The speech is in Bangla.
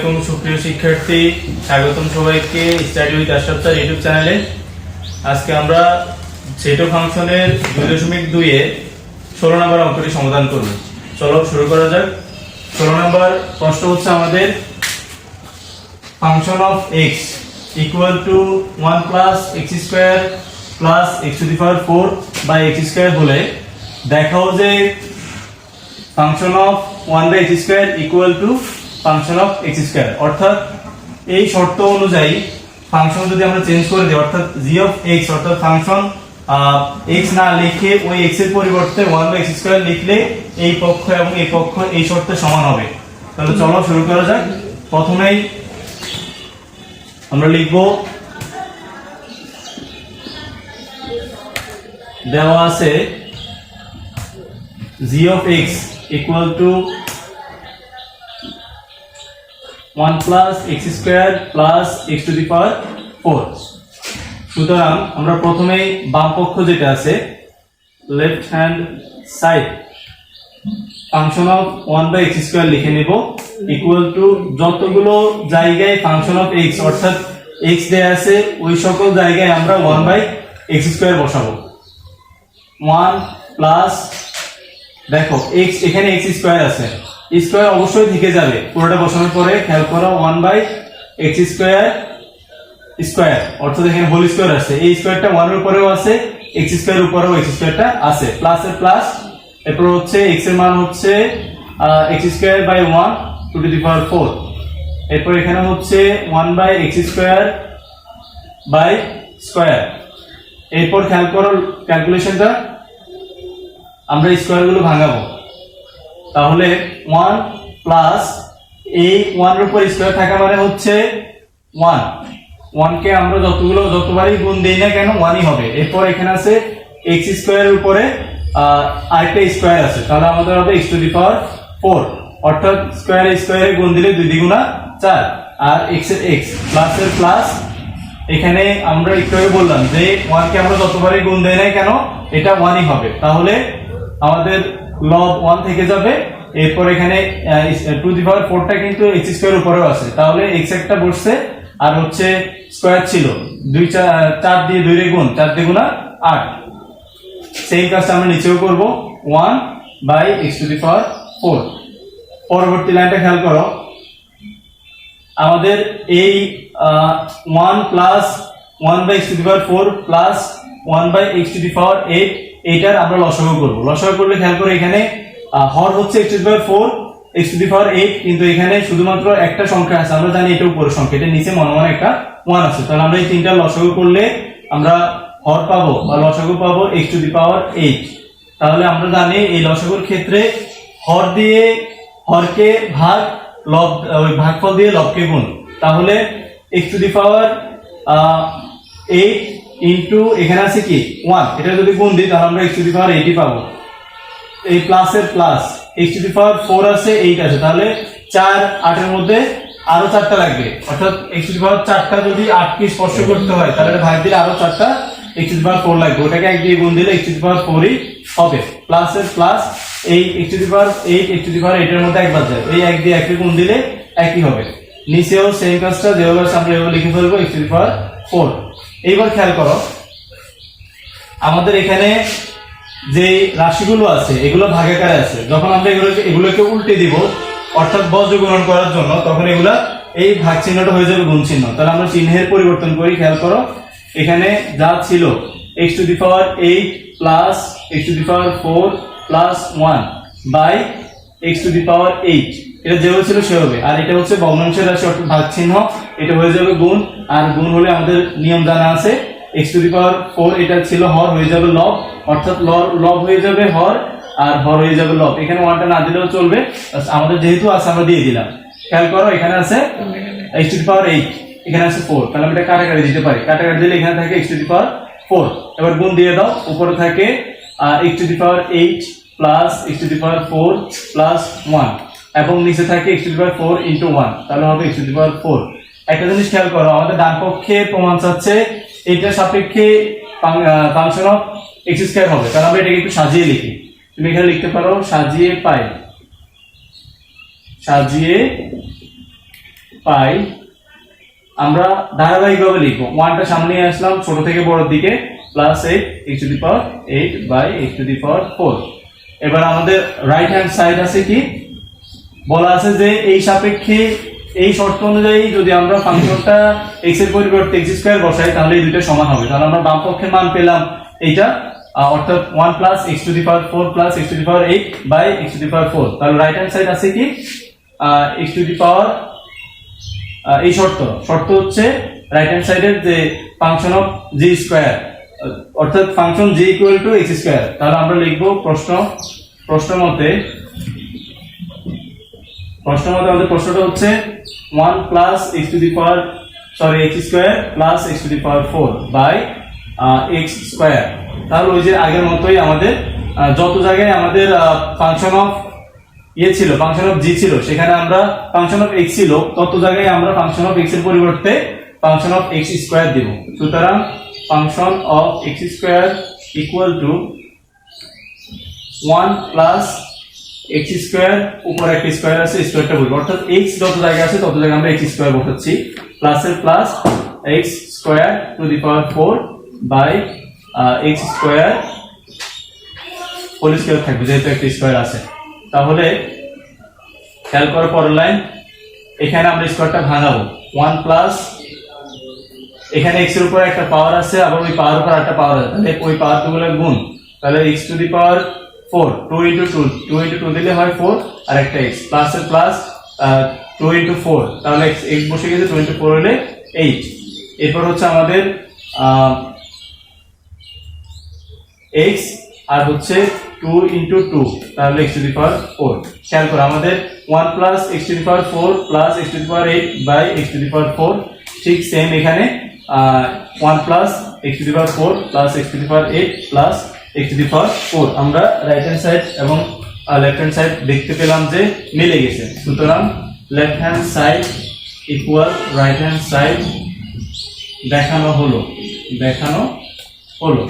আলাইকুম সুপ্রিয় শিক্ষার্থী, স্বাগতম সবাইকে study with Ashraf sir YouTube চ্যানেলে। আজকে আমরা সেটো ফাংশনের 2.2 এ 16 নম্বর অঙ্কটি সমাধান করব। চলো শুরু করা যাক। 16 নম্বর প্রশ্ন হচ্ছে আমাদের function of x equal to 1 plus x square plus x to the power 4 by x square হলে দেখাও যে function of 1 by x square equal to function of x square. অর্থাৎ এই শর্ত অনুযায়ী ফাংশন যদি আমরা চেঞ্জ করে দিই, অর্থাৎ g অফ x অর্থাৎ ফাংশন x না লিখে ওই x এর পরিবর্তে 1 বাই x স্কয়ার লিখলে এই পক্ষ এবং এই পক্ষ এই শর্তে সমান হবে। তাহলে চলো শুরু করা যাক। প্রথমেই আমরা লিখব, দেওয়া আছে g of x equal to 1 plus x square plus x to the power 4। সুতরাং আমরা প্রথমেই বাম পক্ষ যেটা আছে left hand side function of 1 by x square লিখে নেব ইকুয়াল টু যতগুলো জায়গায় ফাংশন অফ x অর্থাৎ x দেয়া আছে ওই সকল জায়গায় আমরা 1 by x square বসাবো। 1 প্লাস দেখো x এখানে x স্কয়ার আছে, স্কয়ার অবশ্যই থেকে যাবে পুরোটা বসানোর পরে। খেয়াল করো 1 বাই x স্কয়ার স্কয়ার অর্থাৎ এখানে হোল স্কয়ার আছে, এই স্কয়ারটা 1 এর উপরেও আছে, x স্কয়ার উপরেও x স্কয়ারটা আছে, প্লাস এর প্লাস। এরপর হচ্ছে x এর মান হচ্ছে x square by 1 to the power 4। এরপর এখানে হচ্ছে 1 by x square by square. এরপর খেয়াল করো ক্যালকুলেশনটা, আমরা স্কয়ার গুলো ভাঙাবো। তাহলে 1 প্লাস এই 1 এর উপর স্কয়ার থাকা মানে হচ্ছে 1 কে আমরা যতবারই গুণ দেই না কেন 1ই হবে। এরপর এখানে আছে x স্কয়ারের উপরে আরেকটা স্কয়ার আছে, তাহলে আমাদের হবে x টু দি পাওয়ার 4। অর্থাৎ স্কয়ারে স্কয়ারে গুণ দিলে 2 দ্বিগুণা 4 আর x এর x প্লাস এর প্লাস। এখানে আমরা একটু আগে বললাম যে 1 কে আমরা যতবারই গুণ দেই না কেন এটা 1ই হবে, তাহলে আমাদের লব 1 থেকে যাবে। এরপর এখানে টু দি পাওয়ার 4টা কিন্তু x স্কয়ারের উপরেও আছে, তাহলে x একটা বসছে আর হচ্ছে স্কয়ার ছিল 4 দিয়ে 2 এর গুণ 4 দ্বিগুণা 8। সেম কাজটা আমরা নিচেও করব 1 by x to the power 4। পরবর্তী লাইনটা খেয়াল করো, আমাদের এই 1 plus 1 by x to the power 4 plus 1 by x to the power 8 এইটার আমরা লসাগু করব। লসাগু করলে খেয়াল করে এখানে হর হচ্ছে x to the power 4 x to the power 8, কিন্তু এখানে শুধুমাত্র একটা সংখ্যা আছে, আমরা জানি এটা উপরের সংখ্যা, এটা নিচে মনে মনে একটা 1 আছে। তাহলে আমরা এই তিনটা লসাগু করলে আমরা হর পাবো বা লসাগু পাবো x টু দি পাওয়ার 8। তাহলে আমরা জানি এই লসাগুর ক্ষেত্রে হর দিয়ে হরকে ভাগ, লব ওই ভাগফল দিয়ে লবকে গুণ। তাহলে x to the power 8 into এখানে আছে কি 1, এটা যদি গুণ দিই তাহলে আমরা x টু দি পাওয়ার 8ই পাবো। এই প্লাস এর plus x to the power 4 আছে 8 আছে, তাহলে 4 8 এর মধ্যে আরো 4টা লাগবে। অর্থাৎ x টু দি পাওয়ার 4টা যদি 8 কে স্পর্শ করতে হয় তাহলে ভাগ দিলে আরো 4টা x টু দি পাওয়ার 4 লাগবে, ওটাকে 1 দিয়ে গুণ দিলে x টু দি পাওয়ার 4ই হবে। প্লাস এর প্লাস এই x to the power 8 x to the power 8 এর মধ্যে একবার যায়, এই 1 দিয়ে 1 কে গুণ দিলে একই হবে। নিচেও সেম কাজটা যেভাবে আমরা এভাবে লিখে ফেলবো x টু দি পাওয়ার 4। এইবার খেয়াল করো আমাদের এখানে যে রাশিগুলো আছে এগুলো ভাগাকারে আছে, যখন আমরা এগুলোকে উল্টে দিব অর্থাৎ বজ্রগুণন করার জন্য, তখন এগুলা এই ভাগ চিহ্নটা হয়ে যাবে গুণ চিহ্ন। তাহলে আমরা চিহ্নের পরিবর্তন করি। খেয়াল করো এখানে যা ছিল x to the power 8 plus x to the power 4 plus 1 by x to the power 8, এটা যেভাবে ছিল সেভাবে। আর এটা হচ্ছে ভগ্নাংশের রাশি অর্থাৎ ভাগ চিহ্ন, এটা হয়ে যাবে গুণ। আর গুণ হলে আমাদের নিয়ম জানা আছে x টু দি পাওয়ার 4 এটা ছিল হর, হয়ে যাবে লব, অর্থাৎ লব হয়ে যাবে হর আর হর হয়ে যাবে লব। এখানে 1টা না দিলেও চলবে, আমাদের যেহেতু আছে আমরা দিয়ে দিলাম। খেয়াল করো এখানে আছে x টু দি পাওয়ার 8, এখানে আছে 4, তাহলে আমরা এটা কাটাকাটি দিতে পারি। কাটাকাটি দিলে এখানে থাকে x টু দি পাওয়ার 4, এবার গুণ দিয়ে দাও। উপরে থাকে x to the power 8 plus x to the power 4 plus 1 এবং নিচে থাকে x to the power 4 into 1, তাহলে হবে x টু দি পাওয়ার 4। একটা জিনিস খেয়াল করো, আমাদের ডান পক্ষে প্রমাণ চাচ্ছে এইটার সাপেক্ষে ফাংশন অফ x স্কয়ার হবে, তাহলে আমরা এটাকে একটু সাজিয়ে লিখি। তুমি এখানে লিখতে পারো সাজিয়ে পাই, সাজিয়ে পাই, আমরা ধারাবাহিকভাবে লিখবো, 1টা সামনে নিয়ে আসলাম ছোট থেকে বড়র দিকে, plus 8 x to the power 8 by x to the power 4। এবার আমাদের রাইট হ্যান্ড সাইড আছে কি, বলা আছে যে এই সাপেক্ষে এই শর্ত অনুযায়ী যদি আমরা ফাংশনটা x এর পরিবর্তে x স্কয়ার বসাই তাহলে এই দুটো সমান হবে। তাহলে আমরা বাম পক্ষের মান পেলাম এইটা, অর্থাৎ 1 plus x to the power 4 plus x to the power 8 by x to the power 4। তাহলে রাইট হ্যান্ড সাইড আছে কি x টু দি পাওয়ার, এই শর্ত হচ্ছে রাইট হ্যান্ড সাইডের যে ফাংশন অফ g স্কয়ার, অর্থাৎ function g equal to x square. তাহলে আমরা লিখব প্রশ্ন মতে আমাদের প্রশ্নটা হচ্ছে 1 plus x to the power x square plus x to the power 4 by x square. তাহলে ওই যে আগের মতোই আমাদের যত জায়গায় আমাদের ফাংশন অফ ছিল, ফাংশন অফ g ছিল, সেখানে আমরা ফাংশন অফ x ছিল, তত জায়গায় আমরা ফাংশন অফ x এর পরিবর্তে ফাংশন অফ x স্কয়ার দেব। সুতরাং function of x square equal to 1 plus x square, উপর একটা স্কয়ার আছে, স্কয়ারটা বলবো, অর্থাৎ x যত জায়গায় আছে তত জায়গায় আমরা x স্কয়ার বসাচ্ছি, প্লাসের plus x square to the power 4 by x square whole square থাকবে যেহেতু একটা স্কয়ার আছে। তাহলে খেয়াল করার পরের লাইন, এখানে আমরা স্কয়ারটা ভাঙাবো, 1 প্লাস এখানে x এর উপর একটা পাওয়ার আছে, আবার ওই পাওয়ার উপর একটা পাওয়ার আছে, তাহলে ওই পাওয়ার গুলো গুণ, তাহলে x to the power 4 2 into 2 দিলে হয় 4 আর একটা x, প্লাস এর প্লাস 2 into 4, তাহলে x বসে গেছে 2 into 4 হলে 8। এরপর হচ্ছে আমাদের x আর হচ্ছে 2 into 2, তাহলে x to the power 4। খেয়াল করো আমাদের 1 plus x to the power 4 plus x to the power 8 by x to the power 4, ঠিক সেম এখানে 1 plus x to the power 4 plus x to the power 8 plus x to the power 4। আমরা রাইট হ্যান্ড সাইড এবং লেফট হ্যান্ড সাইড দেখতে পেলাম যে মিলে গেছে। সুতরাং left hand side equal right hand side দেখানো হলো।